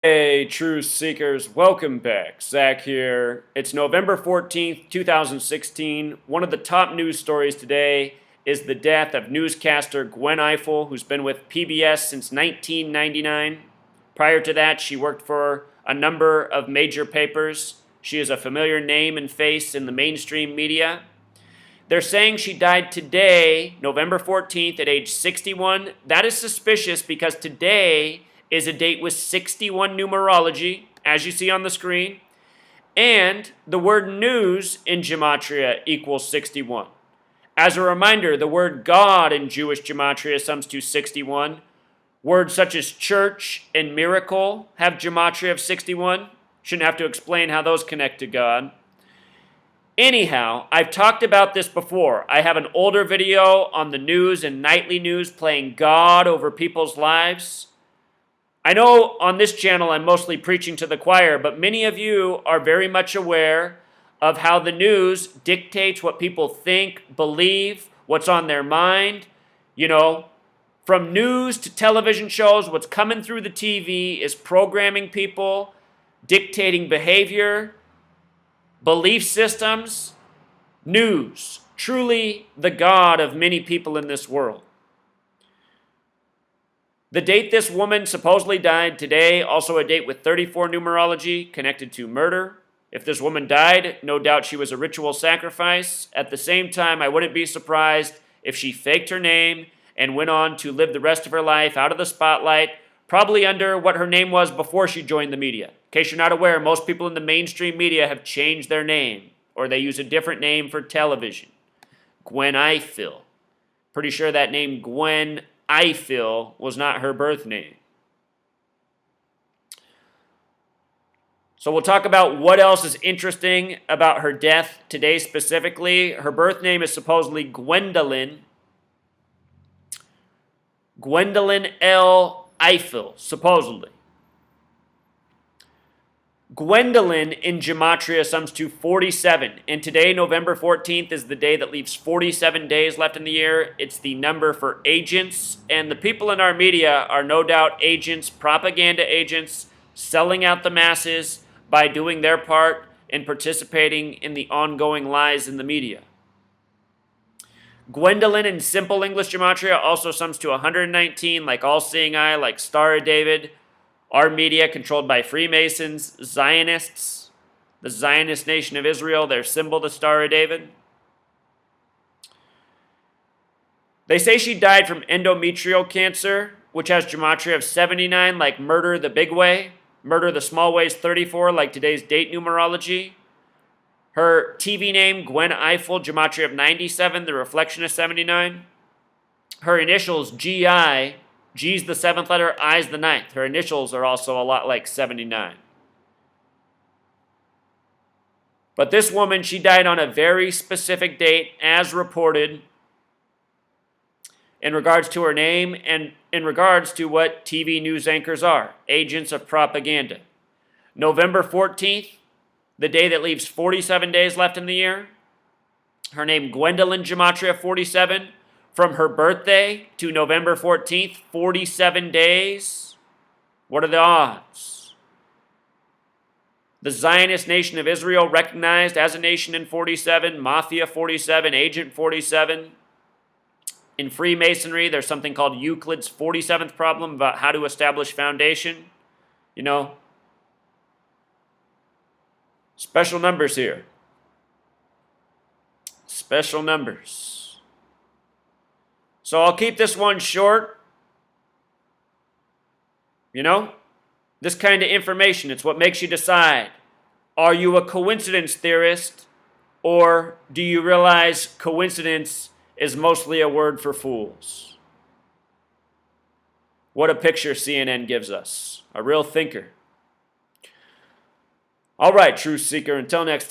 Hey, truth seekers, welcome back. Zach here. It's November 14th, 2016. One of the top news stories today is the death of newscaster Gwen Ifill, who's been with PBS since 1999. Prior to that, she worked for a number of major papers. She is a familiar name and face in the mainstream media. They're saying she died today, November 14th, at age 61. That is suspicious because today is a date with 61 numerology, as you see on the screen, and the word news in gematria equals 61. As a reminder, the word God in Jewish gematria sums to 61. Words such as church and miracle have gematria of 61. Shouldn't have to explain how those connect to God. Anyhow, I've talked about this before. I have an older video on the news and nightly news playing God over people's lives. I know on this channel I'm mostly preaching to the choir, but many of you are very much aware of how the news dictates what people think, believe, what's on their mind. You know, from news to television shows, what's coming through the TV is programming people, dictating behavior, belief systems. News, truly the God of many people in this world. The date this woman supposedly died today, also a date with 34 numerology connected to murder. If this woman died, no doubt she was a ritual sacrifice. At the same time, I wouldn't be surprised if she faked her name and went on to live the rest of her life out of the spotlight, probably under what her name was before she joined the media. In case you're not aware, most people in the mainstream media have changed their name, or they use a different name for television. Gwen Ifill. Pretty sure that name Gwen Ifill was not her birth name. So we'll talk about what else is interesting about her death today specifically. Her birth name is supposedly Gwendolyn L. Ifill, supposedly. Gwendolyn in gematria sums to 47, and today, November 14th, is the day that leaves 47 days left in the year. It's the number for agents, and the people in our media are no doubt agents, propaganda agents, selling out the masses by doing their part and participating in the ongoing lies in the media. Gwendolyn in simple English gematria also sums to 119, like all-seeing eye, like Star of David. Our media, controlled by Freemasons, Zionists, the Zionist nation of Israel, their symbol, the Star of David. They say she died from endometrial cancer, which has gematria of 79, like murder the big way. Murder the small way is 34, like today's date numerology. Her TV name, Gwen Ifill, gematria of 97, the reflection is 79. Her initials, GI, G's the 7th letter, I's the 9th. Her initials are also a lot like 79. But this woman, she died on a very specific date, as reported, in regards to her name and in regards to what TV news anchors are, agents of propaganda. November 14th, the day that leaves 47 days left in the year. Her name, Gwendolyn gematria 47. From her birthday to November 14th, 47 days. What are the odds? The Zionist nation of Israel recognized as a nation in 47, Mafia 47, Agent 47. In Freemasonry, there's something called Euclid's 47th problem about how to establish foundation. You know, special numbers here. Special numbers. So I'll keep this one short. You know, this kind of information, it's what makes you decide. Are you a coincidence theorist, or do you realize coincidence is mostly a word for fools? What a picture CNN gives us. A real thinker. All right, truth seeker, until next time.